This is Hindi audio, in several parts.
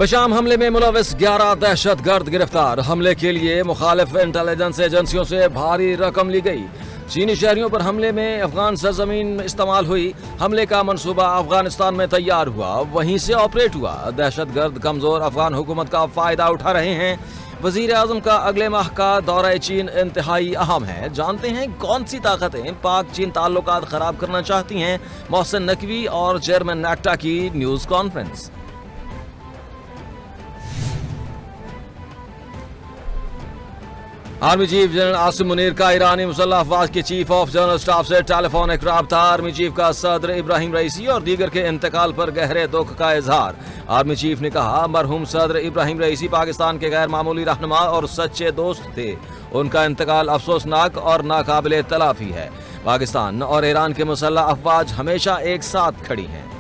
बशाम हमले में मुलविस 11 दहशतगर्द गिरफ्तार। हमले के लिए मुखालिफ इंटेलिजेंस एजेंसियों से भारी रकम ली गई। चीनी शहरियों पर हमले में अफगान सरजमीन इस्तेमाल हुई। हमले का मंसूबा अफगानिस्तान में तैयार हुआ, वहीं से ऑपरेट हुआ। दहशतगर्द कमजोर अफगान हुकूमत का फायदा उठा रहे हैं। वजीर आजम का अगले माह का दौरा चीन इंतहाई अहम है। जानते हैं कौन सी ताकतें पाक चीन ताल्लुकात खराब करना चाहती हैं। मोहसिन नकवी और चेयरमैन नेक्टा की news conference. Army chief general Asim Munir का ईरानी मुसल्लह अफवाज के चीफ ऑफ जनरल स्टाफ से टेलीफोनिक राब्ता। आर्मी चीफ का सदर इब्राहिम रईसी और दीगर के इंतकाल पर गहरे दुख का इजहार। आर्मी चीफ ने कहा, मरहूम सदर इब्राहिम रईसी पाकिस्तान के गैर मामूली रहनुमा और सच्चे दोस्त थे। उनका इंतकाल अफसोसनाक और नाकाबिले तलाफी है। पाकिस्तान और ईरान के मुसल्लह अफवाज हमेशा एक साथ खड़ी हैं।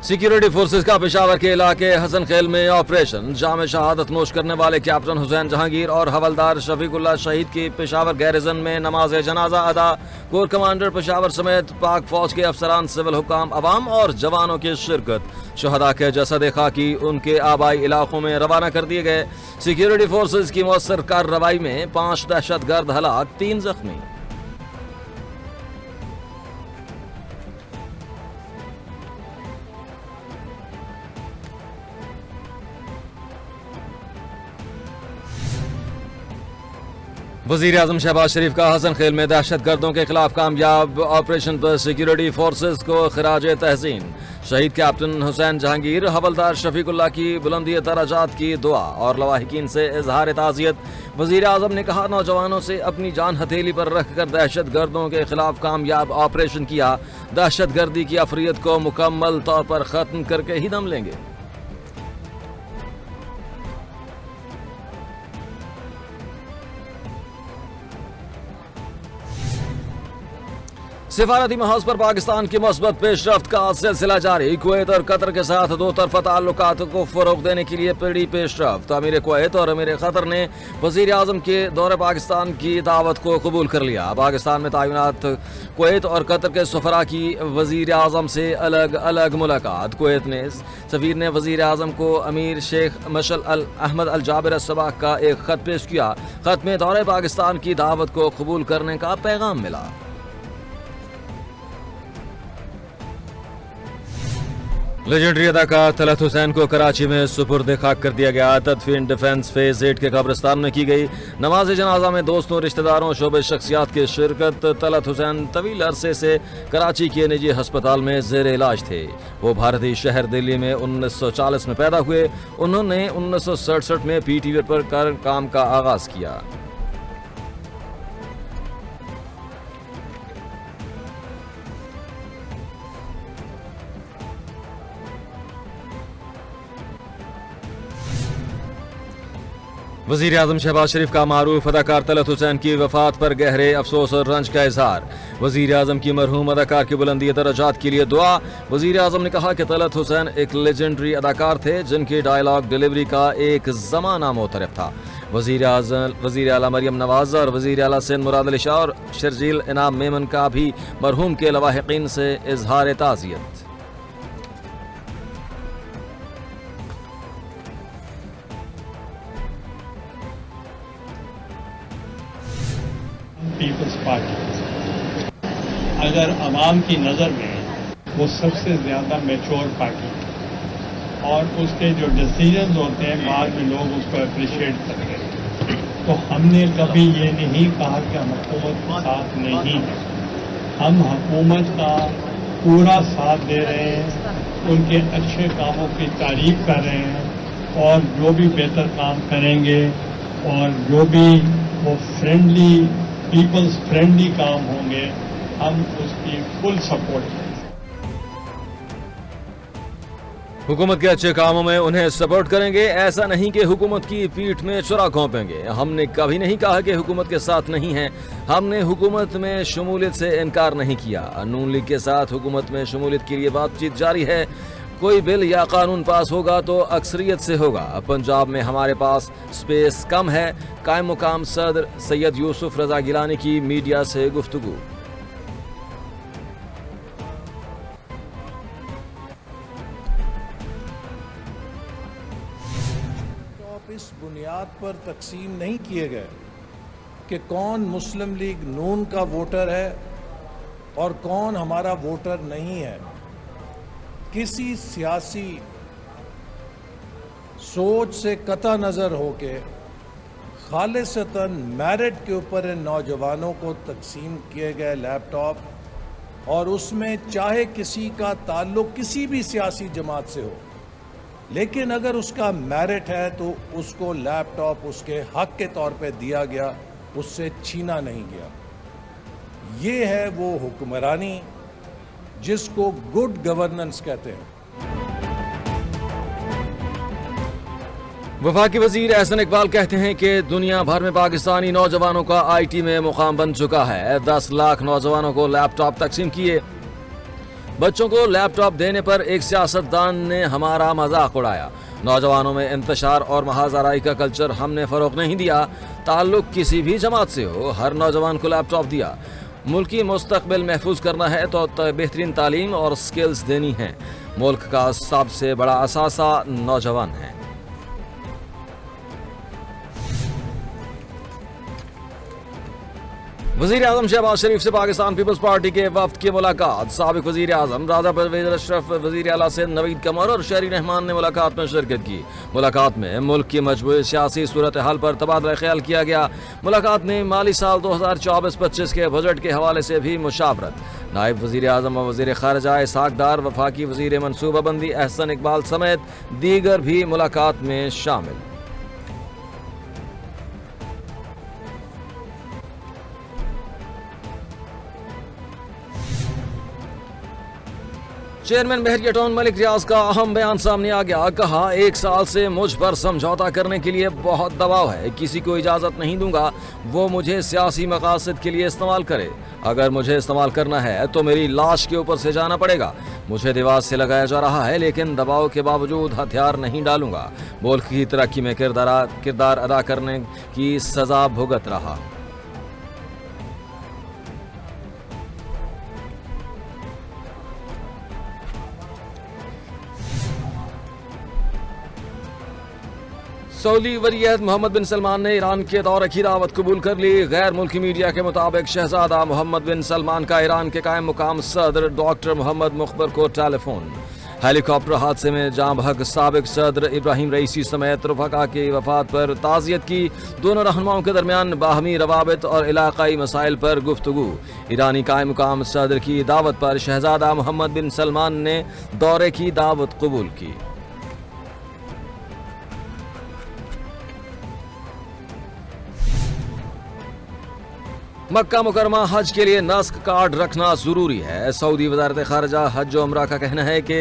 सिक्योरिटी फोर्सेस का पेशावर के इलाके हसन खेल में ऑपरेशन। जाम शहादत नोश करने वाले कैप्टन हुसैन जहांगीर और हवलदार शफीकुल्लाह शहीद की पेशावर गैरिजन में नमाज जनाजा अदा। कोर कमांडर पेशावर समेत पाक फौज के अफसरान, सिविल हुकाम, अवाम और जवानों की शिरकत। शहदा के जसद खाकी उनके आबाई इलाकों में रवाना कर दिए गए। सिक्योरिटी फोर्सेस की मौसर कार्रवाई में 5 दहशतगर्द हलाक, 3 जख्मी। वजीर आजम शहबाज शरीफ का हसन खेल में दहशत गर्दों के खिलाफ कामयाब ऑपरेशन पर सिक्योरिटी फोर्सेस को खराज तहसीन। शहीद कैप्टन हुसैन जहांगीर, हवलदार शफीकुल्लाह की बुलंदी दराजात की दुआ और लवाहिकीन से इजहार ताज़ियत। वजीर आजम ने कहा, नौजवानों से अपनी जान हथेली पर रखकर दहशत गर्दों के खिलाफ कामयाब ऑपरेशन किया। दहशत गर्दी की अफरियत को मुकम्मल तौर पर खत्म करके ही दम लेंगे। सिफारती महाज पर पाकिस्तान की मस्बत पेशरफ्त का सिलसिला जारी। कुवैत और कतर के साथ दो तरफा ताल्लुकात को फरोग देने के लिए पड़ी पेशरफ्त। अमीर कुवैत और अमीर कतर ने वजीर आजम के दौरे पाकिस्तान की दावत को कबूल कर लिया। पाकिस्तान में तैनात कुवैत और कतर के सफरा की वजीर आजम से अलग अलग मुलाकात। कुवैत ने सफीर ने वजीर आजम को अमीर शेख मशल अल अहमद अल जाबिर अस्सबाह का एक खत पेश किया। खत में दौरे पाकिस्तान की दावत को कबूल करने का पैगाम मिला। लेजेंडरी अदाकार तलत हुसैन को कराची में सुपुर्द खाक कर दिया गया। तदफीन डिफेंस फेज 8 के कब्रिस्तान में की गई। नमाज जनाजा में दोस्तों, रिश्तेदारों, शोबे शख्सियात की शिरकत। तलत हुसैन तवील अरसे से कराची के निजी अस्पताल में जेर इलाज थे। वो भारतीय शहर दिल्ली में 1940 में पैदा हुए। उन्होंने 1967 में PTV पर काम का आगाज किया। वजीर आजम शहबाज शरीफ का मारूफ अदाकार तलत हुसैन की वफात पर गहरे अफसोस और रंज का इजहार। वजीर आजम की मरहूम अदाकार की बुलंदी दर्जात के लिए दुआ। वजीर आजम ने कहा कि तलत हुसैन एक लेजेंडरी अदाकार थे जिनकी डायलॉग डिलीवरी का एक जमाना मोतरफ था। वजीर आला मरियम नवाज और वजीर आला सैयद मुराद अली शाह और शर्जील इनाम मेमन का भी मरहूम के लवाहिकीन से इजहार ताज़ियत। पीपल्स पार्टी अगर आवाम की नज़र में वो सबसे ज़्यादा मैच्योर पार्टी है और उसके जो डिसीजंस होते हैं बाद में लोग उसको अप्रिशिएट करते हैं। तो हमने कभी ये नहीं कहा कि हम हुकूमत के साथ नहीं हैं। हम हुकूमत का पूरा साथ दे रहे हैं, उनके अच्छे कामों की तारीफ कर रहे हैं और जो भी बेहतर काम करेंगे और जो भी वो फ्रेंडली पीपल्स फ्रेंडली काम होंगे, हम उसकी फुल सपोर्ट करेंगे। हुकूमत के अच्छे कामों में उन्हें सपोर्ट करेंगे। ऐसा नहीं कि हुकूमत की पीठ में चुरा घोंपेंगे। हमने कभी नहीं कहा कि हुकूमत के साथ नहीं हैं। हमने हुकूमत में शमूलियत से इनकार नहीं किया। नून लीग के साथ हुकूमत में शमूलियत के लिए बातचीत जारी है। कोई बिल या कानून पास होगा तो अक्सरियत से होगा। पंजाब में हमारे पास स्पेस कम है। कायम मुकाम सदर सैयद यूसुफ रजा गिलानी की मीडिया से गुफ्तगू। इस बुनियाद पर तकसीम नहीं किए गए कि कौन मुस्लिम लीग नून का वोटर है और कौन हमारा वोटर नहीं है। किसी सियासी सोच से कता नज़र होके खालिसतन मेरिट के ऊपर इन नौजवानों को तकसीम किए गए लैपटॉप, और उसमें चाहे किसी का ताल्लुक किसी भी सियासी जमात से हो, लेकिन अगर उसका मेरिट है तो उसको लैपटॉप उसके हक के तौर पे दिया गया, उससे छीना नहीं गया। ये है वो हुक्मरानी जिसको गुड गवर्नेंस कहते हैं। वफाकी वजीर एहसन इकबाल कहते हैं कि दुनिया भर में पाकिस्तानी नौजवानों का IT में मुकाम बन चुका है। 10 लाख नौजवानों को लैपटॉप तकसीम किए। बच्चों को लैपटॉप देने पर एक सियासतदान ने हमारा मजाक उड़ाया। नौजवानों में इंतशार और महाजराई का कल्चर हमने फरोग नहीं दिया। ताल्लुक किसी भी जमात से हो, हर नौजवान को लैपटॉप दिया। मुल्की मुस्तकबिल महफूज करना है तो बेहतरीन तालीम और स्किल्स देनी है। मुल्क का सबसे बड़ा असासा नौजवान है। वज़ीर आज़म शहबाज शरीफ से पाकिस्तान पीपल्स पार्टी के वफ्द की मुलाकात। साबिक वज़ीर आज़म राजा परवेज़ अशरफ, वज़ीर आला से नवीद कमर और शहरी रहमान ने मुलाकात में शिरकत की। मुलाकात में मुल्क की मजबूत सियासी सूरत हाल पर तबादला ख्याल किया गया। मुलाकात में माली साल 2024-25 के बजट के हवाले से भी मुशावरत। नायब वज़ीर आज़म व वज़ीर ख़ारिजा इसहाक़ डार, वफाकी वज़ीर मनसूबाबंदी एहसन इकबाल समेत दीगर भी मुलाकात में शामिल। चेयरमैन बहरिया मलिक रियाज का अहम बयान सामने आ गया। कहा, 1 साल से मुझ पर समझौता करने के लिए बहुत दबाव है। किसी को इजाज़त नहीं दूंगा वो मुझे सियासी मकासद के लिए इस्तेमाल करे। अगर मुझे इस्तेमाल करना है तो मेरी लाश के ऊपर से जाना पड़ेगा। मुझे दीवार से लगाया जा रहा है लेकिन दबाव के बावजूद हथियार नहीं डालूंगा। मुल्क की तरक्की में किरदार अदा करने की सजा भुगत रहा। सऊदी वलीअहद मोहम्मद बिन सलमान ने ईरान के दौरे की दावत कबूल कर ली। गैर मुल्की मीडिया के मुताबिक शहजादा मोहम्मद बिन सलमान का ईरान के कायम मुकाम सदर डॉक्टर मोहम्मद मुखबर को टेलीफोन। हेलीकॉप्टर हादसे में जाँ बहक साबिक सदर इब्राहिम रईसी समेत रफ़का की वफात पर ताज़ियत की। दोनों रहनुमाओं के दरमियान बाहमी रवाबित और इलाकाई मसाइल पर गुफ्तगू। ईरानी कायम मुकाम सदर की दावत पर शहजादा मोहम्मद बिन सलमान ने दौरे की दावत कबूल की। मक्का मुकरमा हज के लिए नस्क कार्ड रखना जरूरी है। सऊदी वज़ारत ख़ारिजा हज और उम्रा का कहना है कि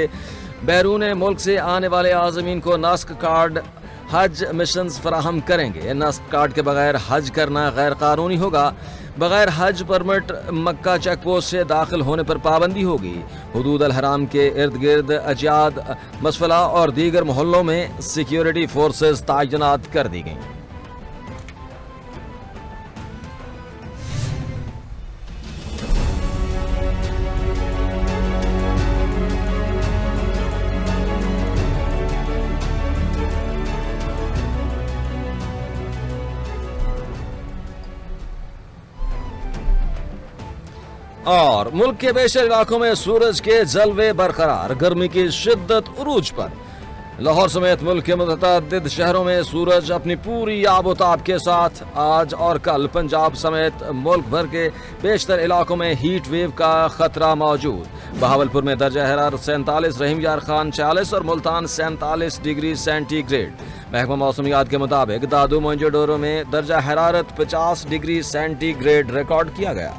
बैरून मुल्क से आने वाले आज़मीन को नस्क कार्ड हज मिशंस फराहम करेंगे। नस्क कार्ड के बगैर हज करना गैर कानूनी होगा। बगैर हज परमिट मक्का चेक पोस्ट से दाखिल होने पर पाबंदी होगी। हुदूद अल हराम के इर्द गिर्द अजियाद, मसफला और दीगर मोहल्लों में सिक्योरिटी फोर्सेस तैनात कर दी गई। और मुल्क के बेशर इलाकों में सूरज के जलवे बरकरार। गर्मी की शिद्दत उरूज पर। लाहौर समेत मुल्क के मुतअद्दिद शहरों में सूरज अपनी पूरी आबोताब के साथ आज और कल पंजाब समेत मुल्क भर के बेशतर इलाकों में हीट वेव का खतरा मौजूद। बहावलपुर में दर्जा हरारत 47, रहीम यार खान 46 और मुल्तान 47 डिग्री सेंटीग्रेड। महकमा मौसमियात के मुताबिक दादू मोइंजोडोरो में दर्जा हरारत 50 डिग्री सेंटीग्रेड रिकॉर्ड किया गया।